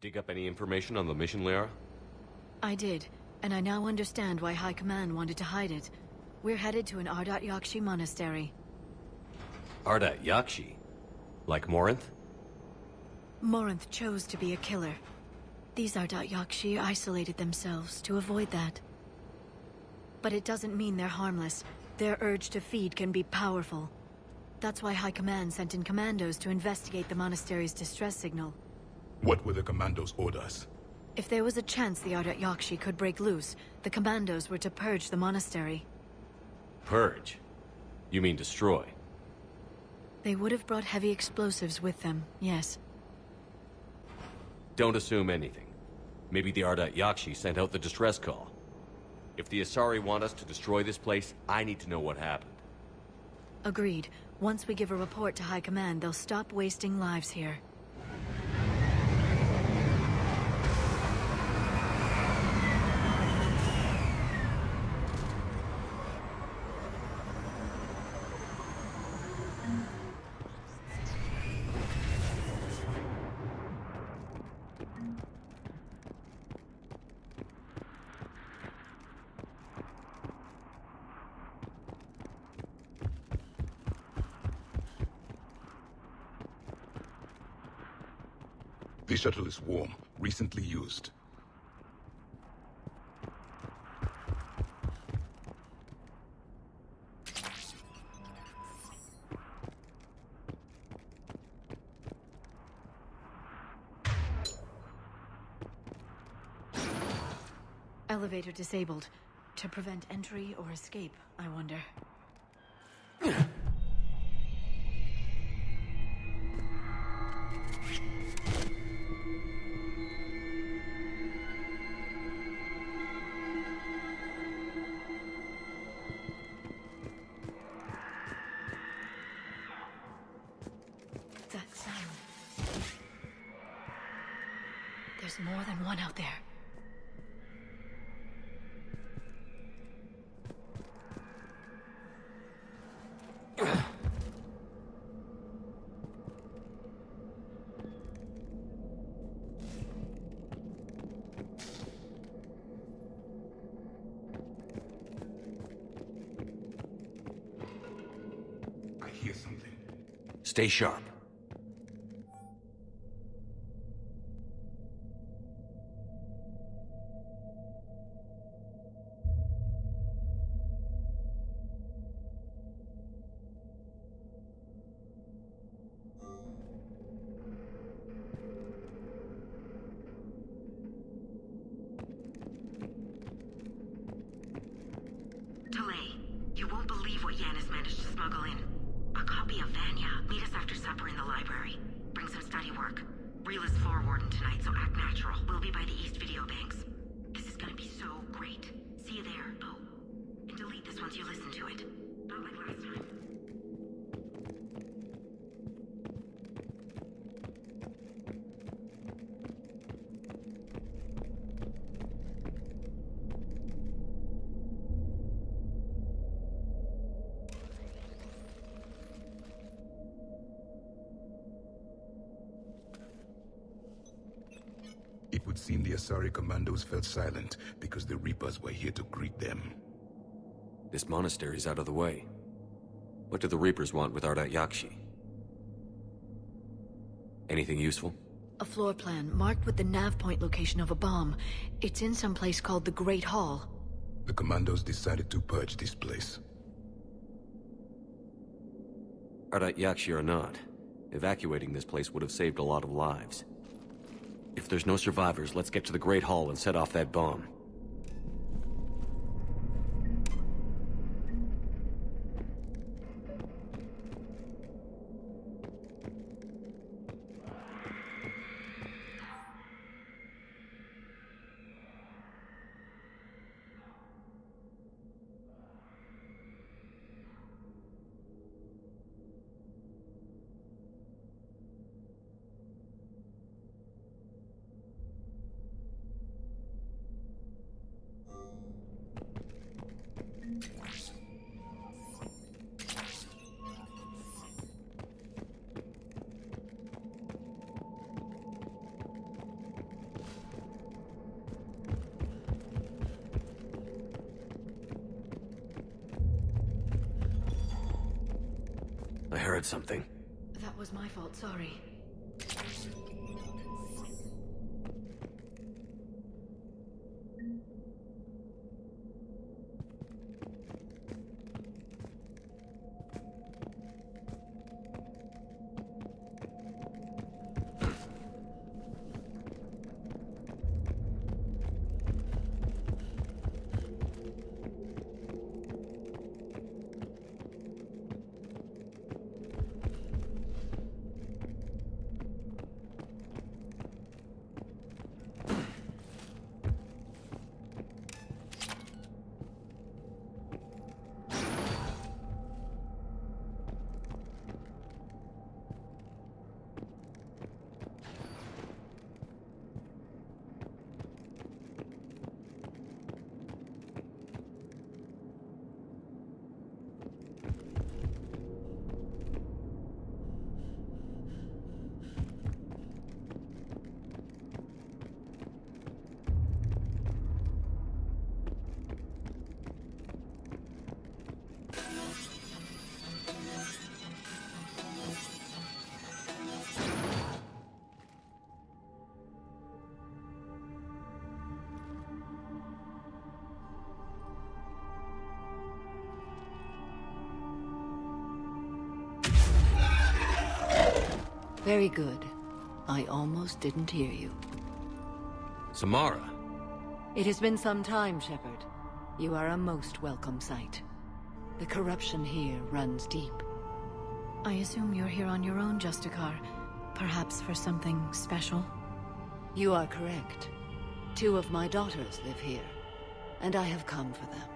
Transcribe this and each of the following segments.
Dig up any information on the mission, Liara? I did, and I now understand why High Command wanted to hide it. We're headed to an Ardat-Yakshi Monastery. Ardat-Yakshi? Like Morinth? Morinth chose to be a killer. These Ardat-Yakshi isolated themselves to avoid that. But it doesn't mean they're harmless. Their urge to feed can be powerful. That's why High Command sent in commandos to investigate the monastery's distress signal. What were the commandos' orders? If there was a chance the Ardat-Yakshi could break loose, the commandos were to purge the monastery. Purge? You mean destroy? They would have brought heavy explosives with them, yes. Don't assume anything. Maybe the Ardat-Yakshi sent out the distress call. If the Asari want us to destroy this place, I need to know what happened. Agreed. Once we give a report to High Command, they'll stop wasting lives here. The shuttle is warm, recently used. Elevator disabled. To prevent entry or escape, I wonder. That sound. There's more than one out there. I hear something. Stay sharp. You won't believe what Yanis managed to smuggle in. A copy of Vanya. Meet us after supper in the library. Bring some study work. Reel is floor warden tonight, so act natural. We'll be by the East Video Banks. This is gonna be so great. See you there. Oh, and delete this once you listen to it. Not like last time. It would seem the Asari commandos fell silent because the Reapers were here to greet them. This monastery's out of the way. What do the Reapers want with Ardat-Yakshi? Anything useful? A floor plan marked with the nav point location of a bomb. It's in some place called the Great Hall. The commandos decided to purge this place. Ardat-Yakshi or not, evacuating this place would have saved a lot of lives. If there's no survivors, let's get to the Great Hall and set off that bomb. heard something. That was my fault, sorry. Very good. I almost didn't hear you. Samara! It has been some time, Shepard. You are a most welcome sight. The corruption here runs deep. I assume you're here on your own, Justicar. Perhaps for something special? You are correct. 2 of my daughters live here, and I have come for them.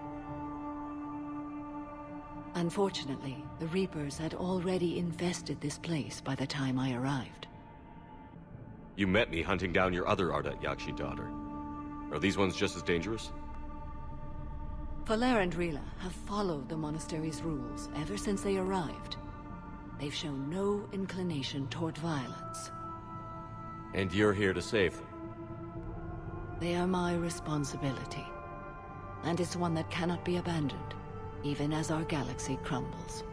Unfortunately, the Reapers had already infested this place by the time I arrived. You met me hunting down your other Ardat-Yakshi daughter. Are these ones just as dangerous? Valer and Rila have followed the monastery's rules ever since they arrived. They've shown no inclination toward violence. And you're here to save them? They are my responsibility. And it's one that cannot be abandoned, even as our galaxy crumbles.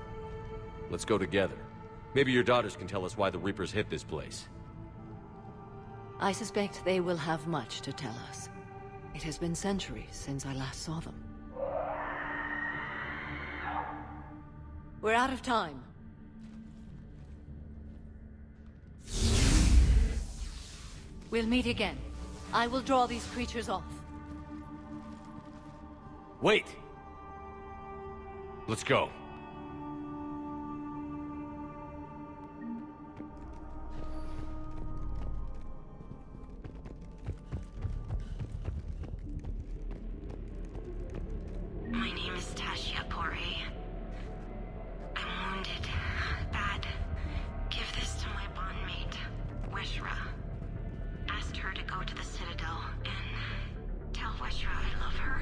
Let's go together. Maybe your daughters can tell us why the Reapers hit this place. I suspect they will have much to tell us. It has been centuries since I last saw them. We're out of time. We'll meet again. I will draw these creatures off. Wait! Let's go. My name is Tashia Pore. I'm wounded. Bad. Give this to my bondmate, Weshra. Asked her to go to the Citadel and tell Weshra I love her.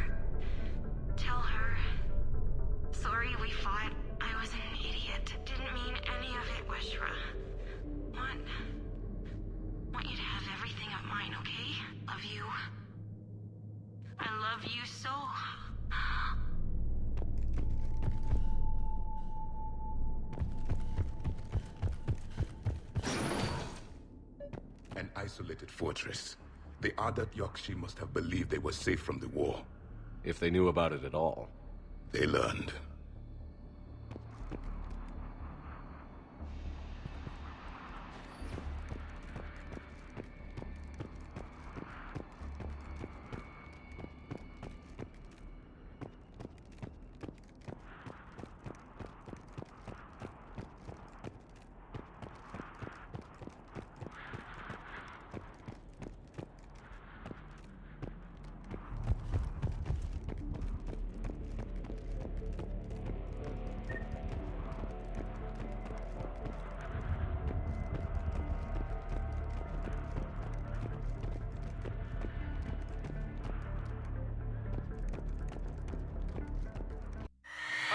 Tell her... Sorry we fought. I was an idiot. Didn't mean any of it, Weshra. Want you to have everything of mine, okay? Love you. I love you so... An isolated fortress. The Ardat-Yakshi must have believed they were safe from the war. If they knew about it at all. They learned.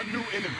A new enemy.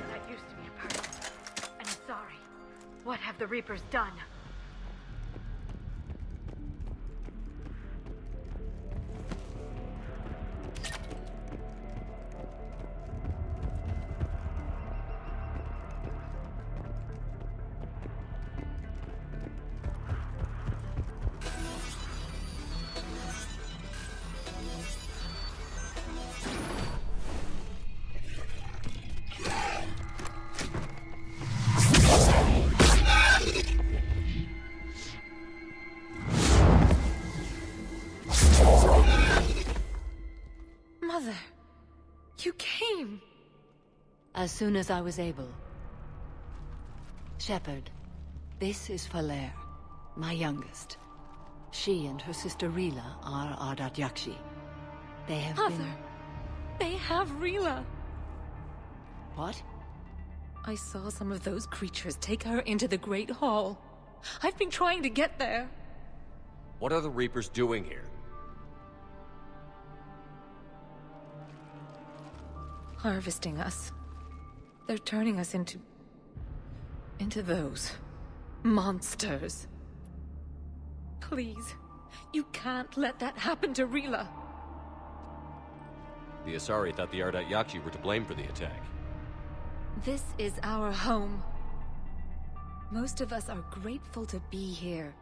That used to be a person. An Asari. What have the Reapers done? Mother, you came. As soon as I was able. Shepard, this is Falere, my youngest. She and her sister Rila are Ardat-Yakshi. They have Mother, been... they have Rila. What? I saw some of those creatures take her into the Great Hall. I've been trying to get there. What are the Reapers doing here? Harvesting us. They're turning us into those monsters. Please, you can't let that happen to Rila. The Asari thought the Ardat-Yakshi were to blame for the attack. This is our home. Most of us are grateful to be here.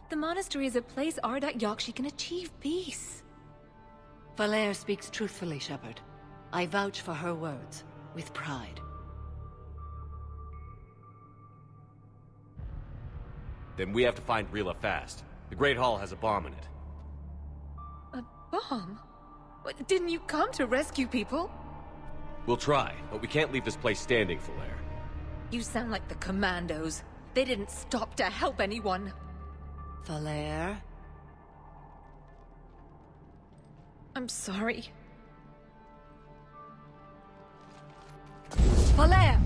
The monastery is a place Ardat-Yakshi can achieve peace. Falere speaks truthfully, Shepard. I vouch for her words, with pride. Then we have to find Rila fast. The Great Hall has a bomb in it. A bomb? What, didn't you come to rescue people? We'll try, but we can't leave this place standing, Falere. You sound like the commandos. They didn't stop to help anyone. Falere? I'm sorry. Falere!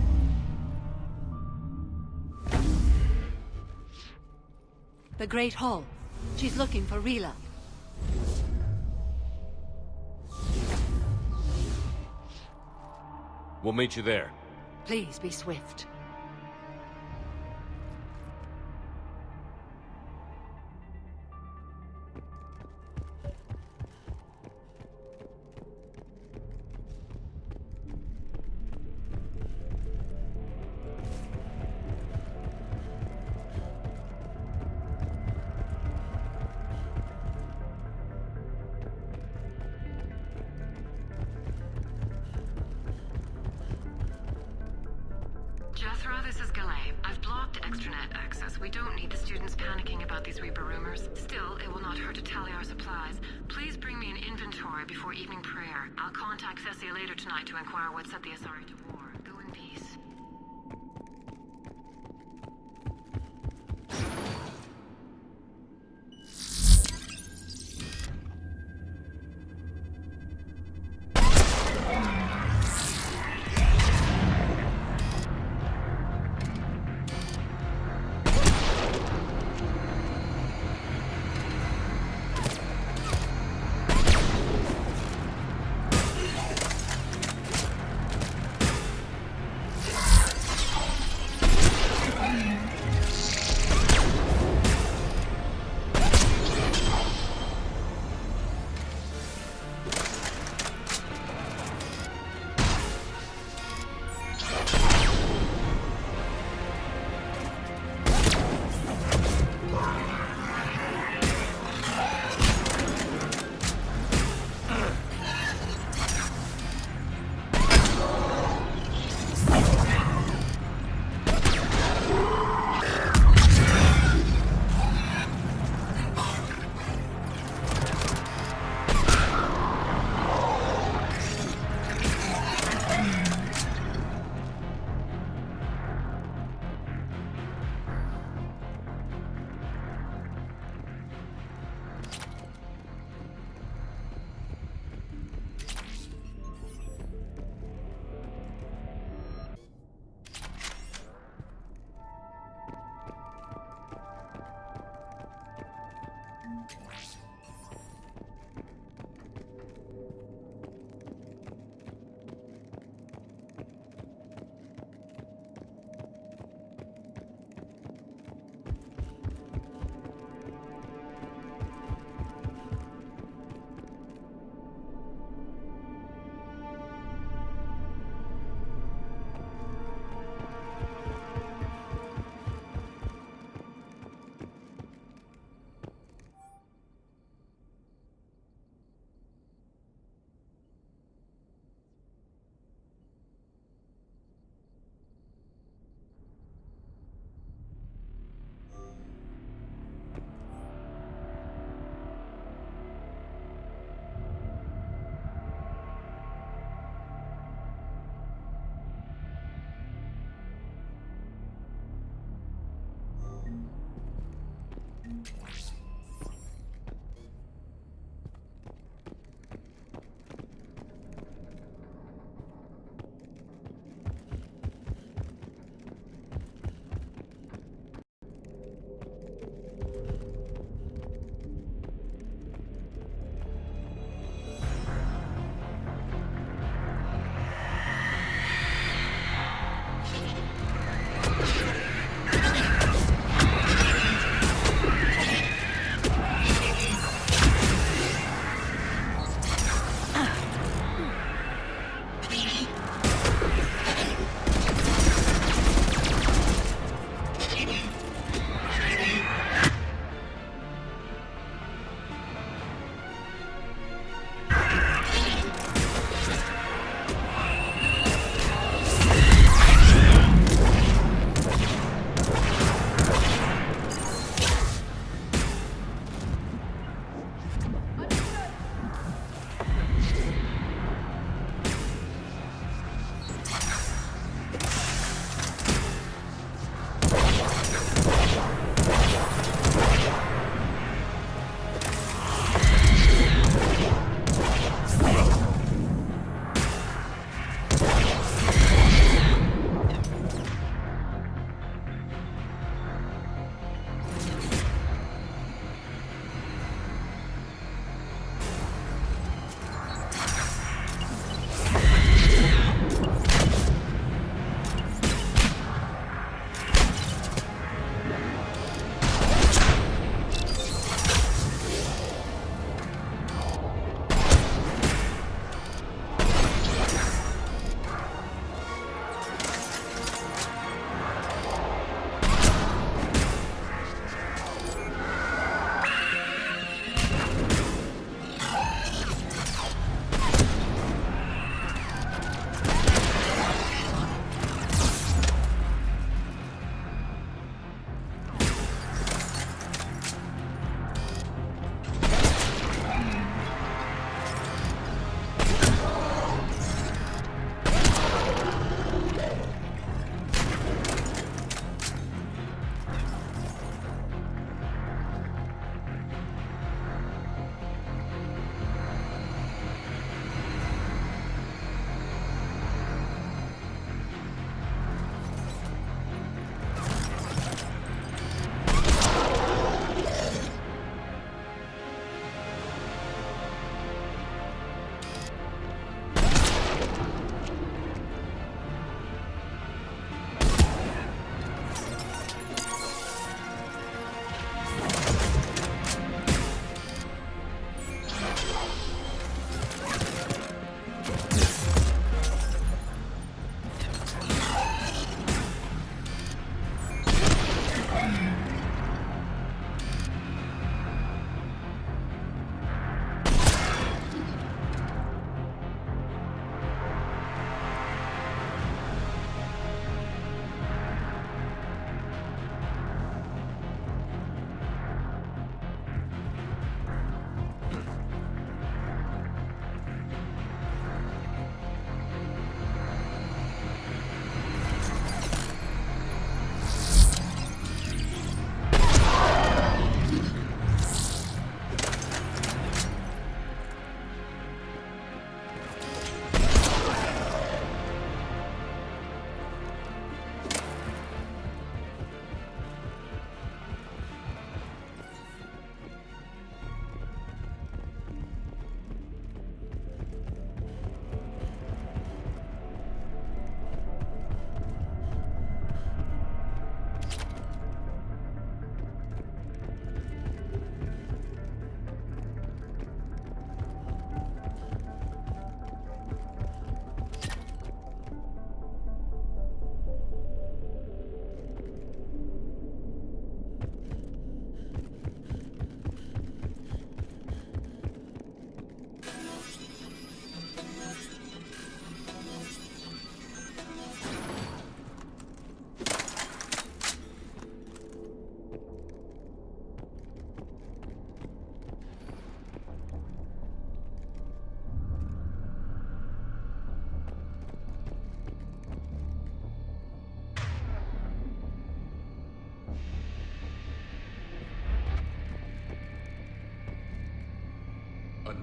The Great Hall. She's looking for Rila. We'll meet you there. Please be swift. Jethro, this is Galay. I've blocked extranet access. We don't need the students panicking about these Reaper rumors. Still, it will not hurt to tally our supplies. Please bring me an inventory before evening prayer. I'll contact Thessia later tonight to inquire what set the Asari to war. Go in peace.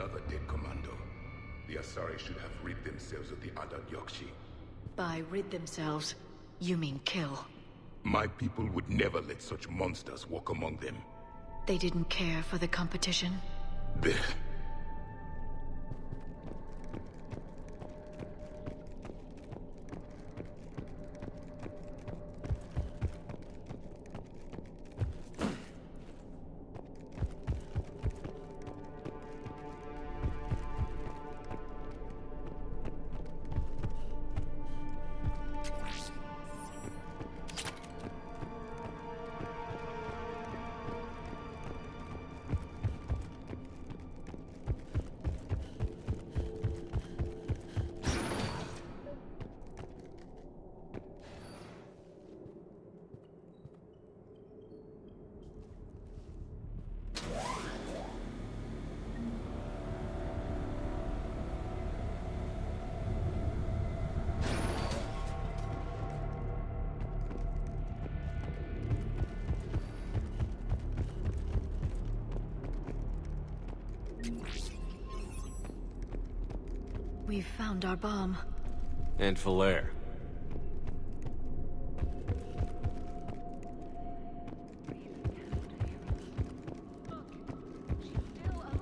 Another dead commando. The Asari should have rid themselves of the Ardat-Yakshi. By rid themselves, you mean kill. My people would never let such monsters walk among them. They didn't care for the competition? Blech. We've found our bomb. And Falair. Look, she's still alive.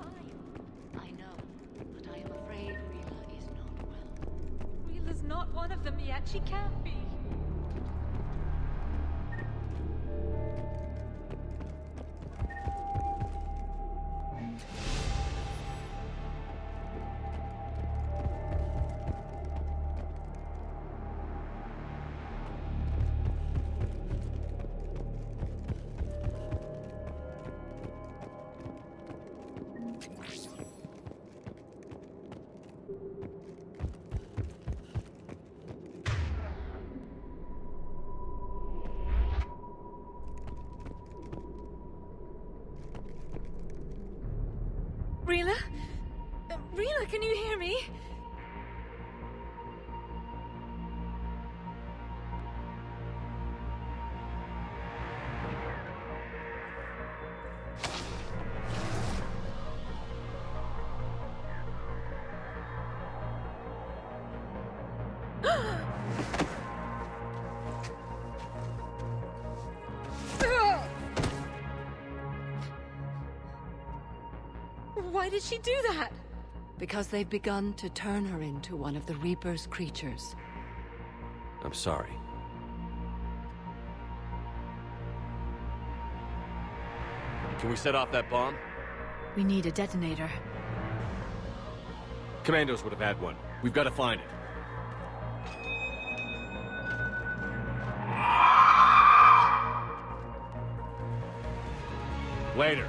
I know, but I am afraid Rila is not well. Rila's not one of them yet. She can't be. Rila? Rila, can you hear me? Why did she do that? Because they've begun to turn her into one of the Reaper's creatures. I'm sorry. Can we set off that bomb? We need a detonator. Commandos would have had one. We've got to find it. Later.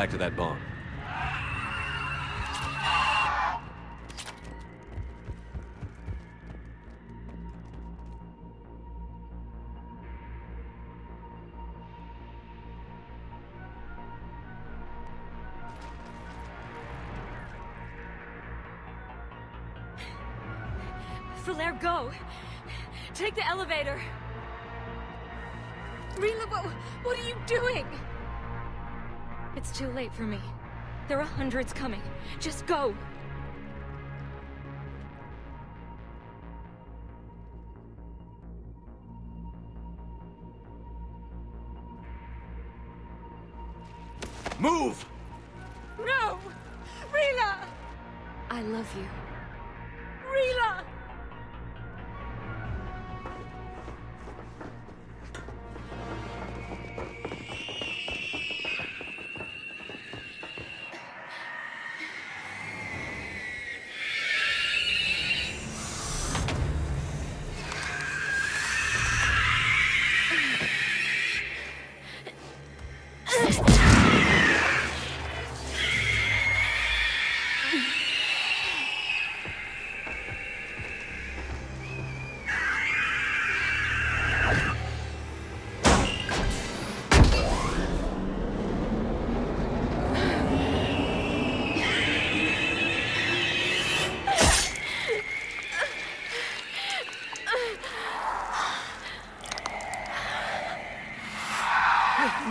back to that bomb. Falaire, go! Take the elevator! Rila, what are you doing? It's too late for me. There are hundreds coming. Just go! Move! No! Rila! I love you. Rila!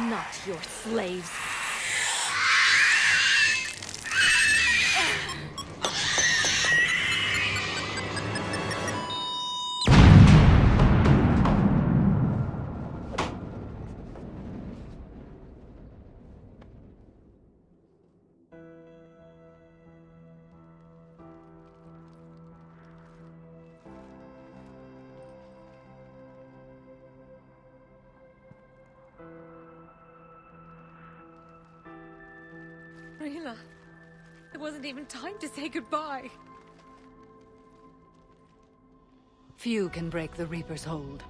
Not your slaves. Rila, it wasn't even time to say goodbye. Few can break the Reaper's hold.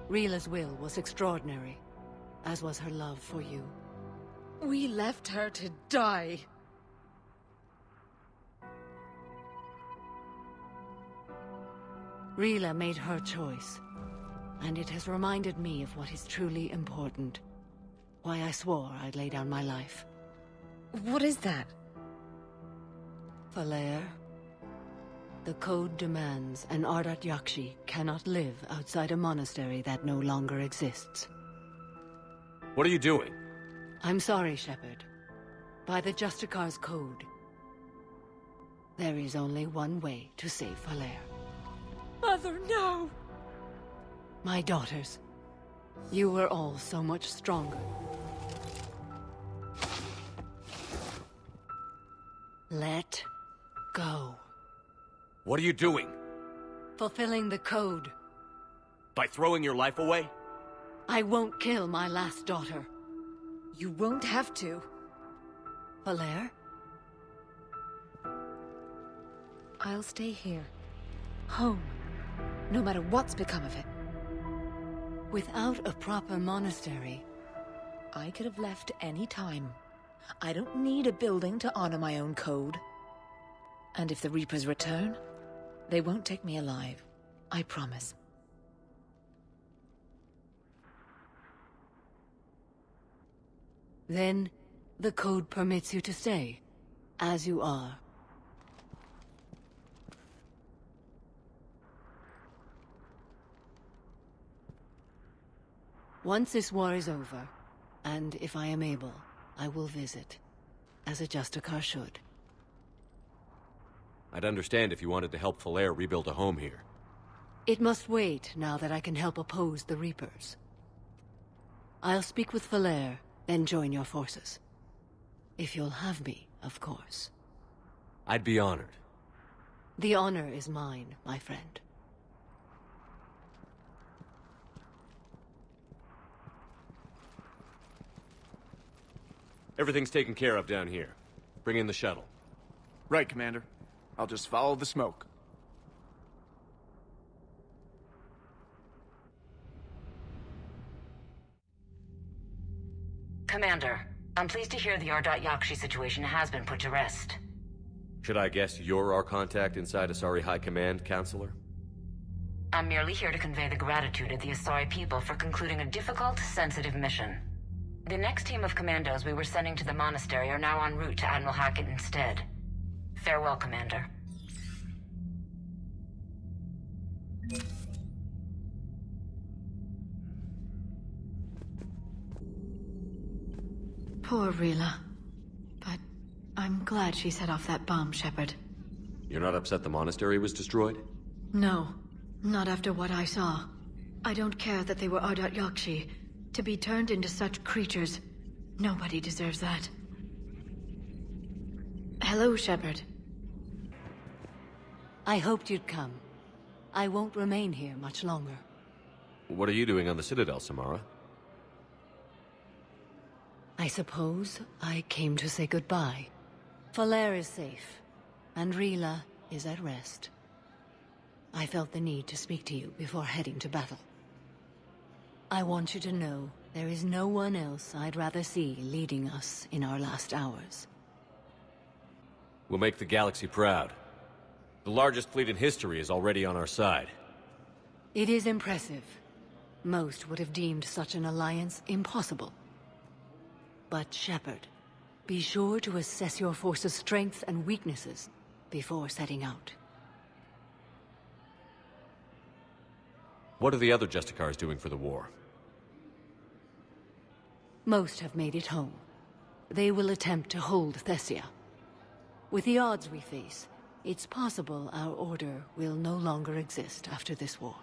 Rila's will was extraordinary, as was her love for you. We left her to die. Rila made her choice, and it has reminded me of what is truly important. Why I swore I'd lay down my life. What is that? Falaire, the code demands an Ardat-Yakshi cannot live outside a monastery that no longer exists. What are you doing? I'm sorry, Shepard. By the Justicar's code, there is only one way to save Falaire. Mother, no! My daughters, you were all so much stronger. Let go. What are you doing? Fulfilling the code. By throwing your life away? I won't kill my last daughter. You won't have to. Falaire? I'll stay here. Home. No matter what's become of it. Without a proper monastery, I could have left any time. I don't need a building to honor my own code. And if the Reapers return, they won't take me alive. I promise. then the code permits you to stay, as you are. Once this war is over, and if I am able, I will visit, as a Justicar should. I'd understand if you wanted to help Falaire rebuild a home here. It must wait now that I can help oppose the Reapers. I'll speak with Falaire, then join your forces. If you'll have me, of course. I'd be honored. The honor is mine, my friend. Everything's taken care of down here. Bring in the shuttle. Right, Commander. I'll just follow the smoke. Commander, I'm pleased to hear the Ardat-Yakshi situation has been put to rest. Should I guess you're our contact inside Asari High Command, Counselor? I'm merely here to convey the gratitude of the Asari people for concluding a difficult, sensitive mission. The next team of commandos we were sending to the monastery are now en route to Admiral Hackett instead. Farewell, Commander. Poor Rila. But I'm glad she set off that bomb, Shepard. You're not upset the monastery was destroyed? No, not after what I saw. I don't care that they were Ardat-Yakshi. To be turned into such creatures, nobody deserves that. Hello, Shepard. I hoped you'd come. I won't remain here much longer. What are you doing on the Citadel, Samara? I suppose I came to say goodbye. Falere is safe, and Rila is at rest. I felt the need to speak to you before heading to battle. I want you to know there is no one else I'd rather see leading us in our last hours. We'll make the galaxy proud. The largest fleet in history is already on our side. It is impressive. Most would have deemed such an alliance impossible. But Shepard, be sure to assess your force's strengths and weaknesses before setting out. What are the other Justicars doing for the war? Most have made it home. They will attempt to hold Thessia. With the odds we face, it's possible our order will no longer exist after this war.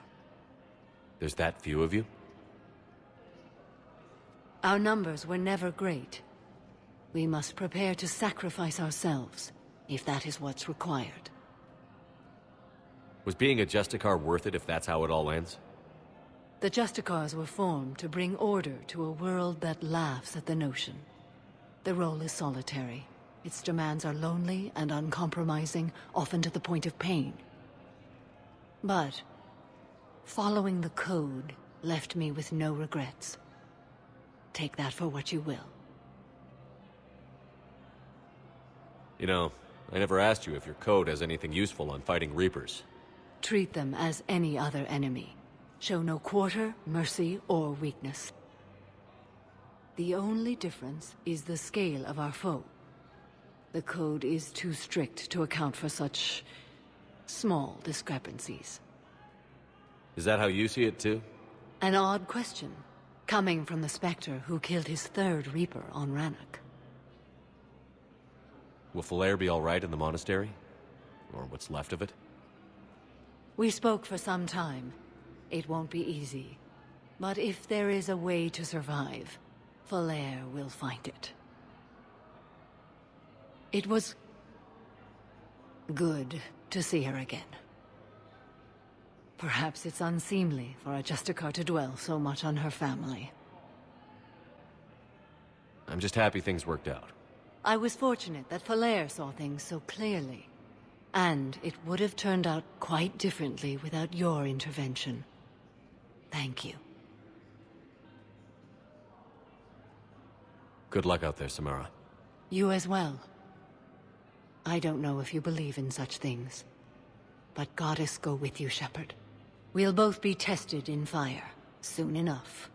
There's that few of you? Our numbers were never great. We must prepare to sacrifice ourselves, if that is what's required. Was being a Justicar worth it if that's how it all ends? The Justicars were formed to bring order to a world that laughs at the notion. The role is solitary. Its demands are lonely and uncompromising, often to the point of pain. But following the code left me with no regrets. Take that for what you will. You know, I never asked you if your code has anything useful on fighting Reapers. Treat them as any other enemy. Show no quarter, mercy, or weakness. The only difference is the scale of our foe. The code is too strict to account for such small discrepancies. Is that how you see it too? An odd question, coming from the Spectre who killed his third Reaper on Rannoch. Will Falere be all right in the monastery? Or what's left of it? We spoke for some time. It won't be easy. But if there is a way to survive, Falere will find it. It was good to see her again. Perhaps it's unseemly for a Justicar to dwell so much on her family. I'm just happy things worked out. I was fortunate that Falere saw things so clearly. And it would have turned out quite differently without your intervention. Thank you. Good luck out there, Samara. You as well. I don't know if you believe in such things, but Goddess go with you, Shepard. We'll both be tested in fire, soon enough.